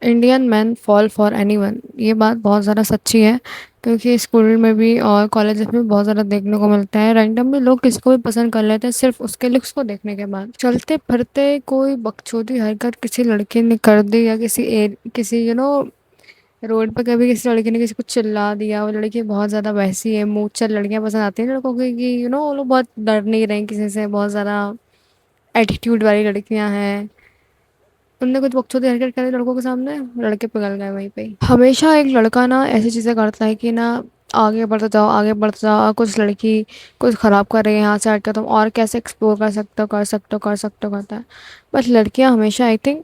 Indian man fall for anyone, ये बात बहुत ज़्यादा सच्ची है। क्योंकि स्कूल में भी और कॉलेज में भी बहुत ज़्यादा देखने को मिलता है, रैंडमली लोग किसी को भी पसंद कर लेते हैं सिर्फ उसके लुक्स को देखने के बाद। चलते फिरते कोई बकचोदी हरकत किसी लड़के ने कर दी, या किसी रोड पर कभी किसी लड़के ने किसी को चिल्ला दिया, वो लड़की बहुत ज़्यादा वैसी है, मूड चल लड़कियां पसंद आती हैं लड़कों को कि वो लोग बहुत डर नहीं रहे किसी से, बहुत ज़्यादा एटीट्यूड वाली लड़कियां हैं। उनने कुछ बकचोदी हरकत करी लड़कों के सामने, लड़के पिघल गए वहीं पे ही। हमेशा एक लड़का ना ऐसी चीज़ें करता है कि ना आगे बढ़ते जाओ आगे बढ़ते जाओ, और कुछ लड़की कुछ ख़राब कर रही है यहाँ से हटकर तुम और कैसे एक्सप्लोर कर सकते हो कर सकते हो कर सकते हो करता है। बट लड़कियाँ हमेशा आई थिंक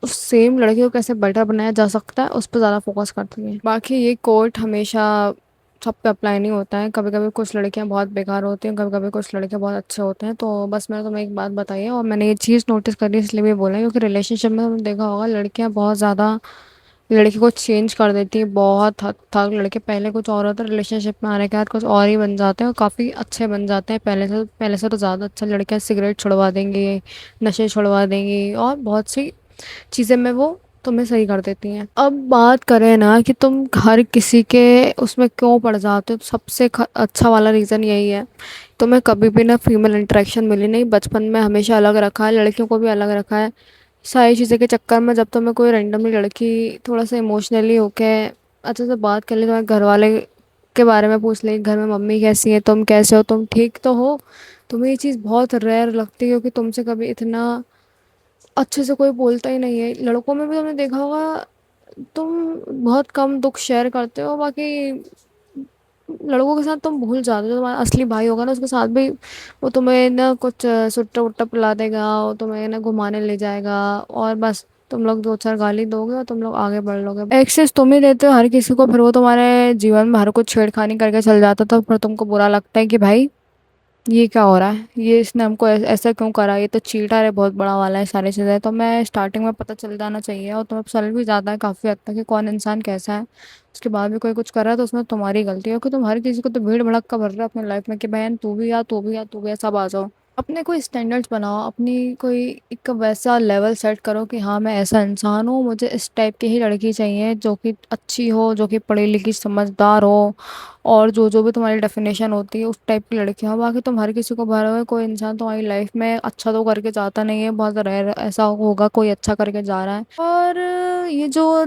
उस सेम लड़के को कैसे बेटर बनाया जा सकता है उस पर ज़्यादा फोकस करती है। बाकी ये कोट हमेशा सब पे अप्लाई नहीं होता है, कभी कभी कुछ लड़कियां बहुत बेकार होती हैं, कभी कभी कुछ लड़के बहुत अच्छे होते हैं। तो बस मैंने तुम्हें एक बात बताई है और मैंने ये चीज़ नोटिस करी इसलिए भी बोला है, क्योंकि रिलेशनशिप में तुमने देखा होगा लड़कियां बहुत ज़्यादा लड़की को चेंज कर देती है बहुत हद तक। लड़के पहले कुछ और होता है, रिलेशनशिप में आने के बाद कुछ और ही बन जाते हैं और काफ़ी अच्छे बन जाते हैं पहले से तो ज़्यादा अच्छा। लड़कियां सिगरेट छुड़वा देंगी, नशे छुड़वा देंगी और बहुत सी चीज़ें में वो तुम्हें सही कर देती हैं। अब बात करें ना कि तुम हर किसी के उसमें क्यों पड़ जाते हो, तो सबसे अच्छा वाला रीज़न यही है। तुम्हें कभी भी ना फीमेल इंटरेक्शन मिली नहीं, बचपन में हमेशा अलग रखा है, लड़कियों को भी अलग रखा है। सारी चीज़ें के चक्कर में जब तुम्हें कोई रैंडमली लड़की थोड़ा सा इमोशनली होके अच्छे से बात कर ले, तुम्हारे घर वाले के बारे में पूछ ले, घर में मम्मी कैसी है, तुम कैसे हो, तुम ठीक तो हो, तुम्हें ये चीज़ बहुत रेयर लगती है क्योंकि तुमसे कभी इतना अच्छे से कोई बोलता ही नहीं है। लड़कों में भी तुमने देखा होगा तुम बहुत कम दुख शेयर करते हो, बाकी लड़कों के साथ तुम भूल जाते हो, जो तुम्हारा असली भाई होगा ना उसके साथ भी वो तुम्हें ना कुछ सुट्टा वुट्टा पिला देगा, वो तुम्हें ना घुमाने ले जाएगा और बस तुम लोग दो चार गाली दोगे और तुम लोग आगे बढ़ लोगे। एक्सेस तुम ही देते हो हर किसी को, फिर वो तुम्हारे जीवन में हर कुछ छेड़खानी करके चल जाता, तो फिर तुमको बुरा लगता है कि भाई ये क्या हो रहा है, ये इसने हमको ऐसा क्यों करा, ये तो चीटर है बहुत बड़ा वाला है, सारी चीज़ें तो मैं स्टार्टिंग में पता चल जाना चाहिए। और तुम्हें चल भी जाता है काफ़ी हद तक कि कौन इंसान कैसा है, उसके बाद भी कोई कुछ कर रहा है तो उसमें तुम्हारी गलती है, क्योंकि तुम हर किसी को तो भीड़ भड़क भर रहे हो अपनी लाइफ में कि बहन तू भी आ तू भी आ तू भी आ सब आ जाओ। अपने कोई स्टैंडर्ड्स बनाओ, अपनी कोई एक वैसा लेवल सेट करो कि हाँ मैं ऐसा इंसान हूँ, मुझे इस टाइप की ही लड़की चाहिए जो कि अच्छी हो, जो कि पढ़ी लिखी समझदार हो, और जो जो भी तुम्हारी डेफिनेशन होती है उस टाइप की लड़की हो। बाकी तुम हर किसी को भरे हुए, कोई इंसान तुम्हारी लाइफ में अच्छा तो करके जाता नहीं है, बहुत रेयर ऐसा होगा कोई अच्छा करके जा रहा है। और ये जो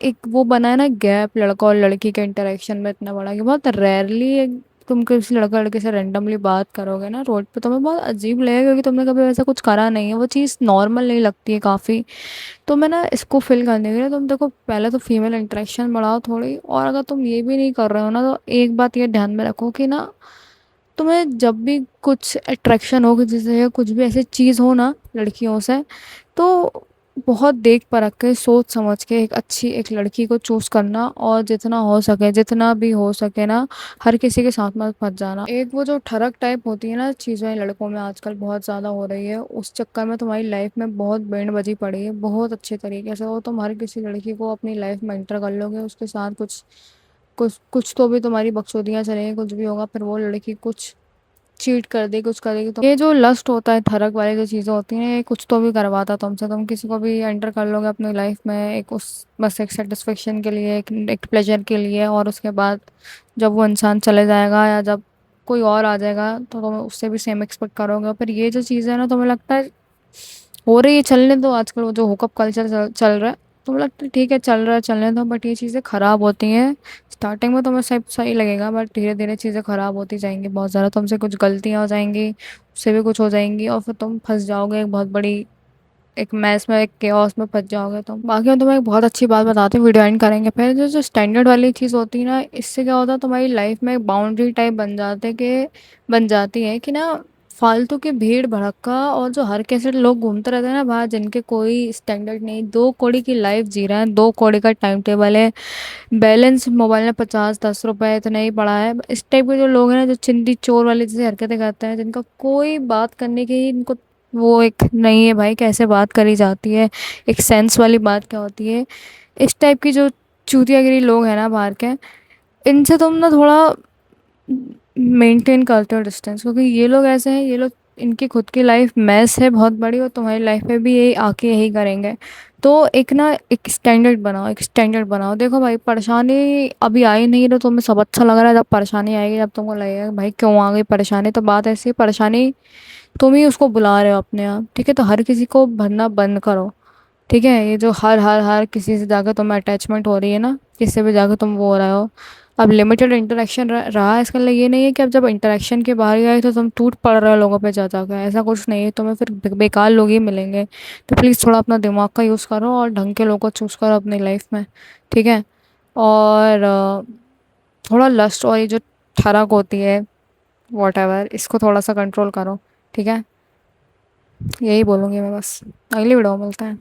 एक वो बना है ना गैप लड़का और लड़की के इंटरेक्शन में इतना बड़ा, कि बहुत रेयरली तुम किसी लड़का लड़के से रेंडमली बात करोगे ना रोड पे, तुम्हें बहुत अजीब लगेगा क्योंकि तुमने कभी वैसा कुछ करा नहीं है, वो चीज़ नॉर्मल नहीं लगती है काफ़ी। तो मैं ना इसको फिल करने के लिए तुम देखो पहले तो फीमेल इंटरेक्शन बढ़ाओ थोड़ी, और अगर तुम ये भी नहीं कर रहे हो ना तो एक बात ये ध्यान में रखो कि ना तुम्हें जब भी कुछ अट्रैक्शन हो, जैसे या कुछ भी ऐसी चीज़ हो ना लड़कियों से, तो बहुत देख परख के सोच समझ के एक अच्छी एक लड़की को चूज करना, और जितना हो सके जितना भी हो सके ना हर किसी के साथ मत फंस जाना। एक वो जो ठरक टाइप होती है ना चीज़ें लड़कों में आजकल बहुत ज़्यादा हो रही है, उस चक्कर में तुम्हारी लाइफ में बहुत बैंड बजी पड़ी है बहुत अच्छे तरीके से। वो तुम हर किसी लड़की को अपनी लाइफ में एंटर कर लोगे, उसके साथ कुछ कुछ कुछ तो भी तुम्हारी बकचोदियाँ चलेंगी, कुछ भी होगा, फिर वो लड़की कुछ चीट कर दे कुछ करेगी तो ये जो लस्ट होता है थरक वाली जो चीज़ें होती हैं ये कुछ तो भी करवाता तुमसे। तुम किसी को भी एंटर कर लोगे अपनी लाइफ में एक उस बस एक सेटिस्फेक्शन के लिए, एक प्लेजर के लिए, और उसके बाद जब वो इंसान चले जाएगा या जब कोई और आ जाएगा तो तुम उससे भी सेम एक्सपेक्ट करोगे। पर ये जो चीज़ है ना तुम्हें लगता है हो रही है चलने दो, आजकल वो जो हुकअप कल्चर चल रहा है तुम्हें लगता है ठीक है चल रहा है चलने दो, बट ये चीज़ें ख़राब होती हैं। स्टार्टिंग में तुम्हें सब सही लगेगा बट धीरे धीरे चीज़ें ख़राब होती जाएंगी, बहुत ज़्यादा तुमसे कुछ गलतियाँ हो जाएंगी, उससे भी कुछ हो जाएंगी और फिर तुम फंस जाओगे एक बहुत बड़ी एक मैस में एक केओस में फंस जाओगे तुम। बाकी मैं तुम्हें एक बहुत अच्छी बात बताती हूँ, वीडियो एंड करेंगे। फिर जो जो स्टैंडर्ड वाली चीज़ होती है ना, इससे क्या होता है तुम्हारी लाइफ में एक बाउंड्री टाइप बन जाती है कि ना फालतू की भीड़ भड़का और जो हर कैसे लोग घूमते रहते हैं ना बाहर, जिनके कोई स्टैंडर्ड नहीं, 2 कौड़ी की लाइफ जी रहे हैं, 2 कौड़ी का टाइम टेबल है, बैलेंस मोबाइल में 50-10 रुपए इतना ही पड़ा है, इस टाइप के जो लोग हैं ना जो चिंदी चोर वाली जैसे हरकतें करते हैं, जिनका कोई बात करने की इनको वो एक नहीं है भाई कैसे बात करी जाती है, एक सेंस वाली बात क्या होती है, इस टाइप की जो चूतियागिरी लोग हैं ना बाहर के, इनसे तुम ना थोड़ा मेंटेन करते हो डिस्टेंस, क्योंकि ये लोग ऐसे हैं, ये लोग इनकी खुद की लाइफ मैस है बहुत बड़ी, और तुम्हारी लाइफ में भी यही आके यही करेंगे। तो एक ना एक स्टैंडर्ड बनाओ, एक स्टैंडर्ड बनाओ। देखो भाई, परेशानी अभी आई नहीं तो तुम्हें सब अच्छा लग रहा है, जब परेशानी आएगी, जब तुमको लगेगा भाई क्यों आ गई परेशानी, तो बात ऐसी है, परेशानी तुम ही उसको बुला रहे हो अपने आप। ठीक है, तो हर किसी को भरना बंद करो। ठीक है, ये जो हर हर हर किसी से जाकर तुम्हें अटैचमेंट हो रही है ना, किसी भी जाकर तुम वो हो रहे हो। अब लिमिटेड इंटरेक्शन रहा है, इसका मतलब ये नहीं है कि अब जब इंटरेक्शन के बाहर गए तो तुम टूट पड़ रहे हो लोगों पे जा जाकर, ऐसा कुछ नहीं है। तुम्हें फिर बेकार लोग ही मिलेंगे। तो प्लीज़ थोड़ा अपना दिमाग का यूज़ करो और ढंग के लोगों को चूज़ करो अपनी लाइफ में। ठीक है। और थोड़ा लस्ट और ये जो ठरक होती है, वॉट एवर, इसको थोड़ा सा कंट्रोल करो। ठीक है, यही बोलूँगी मैं बस। अगली वीडियो में मिलते हैं।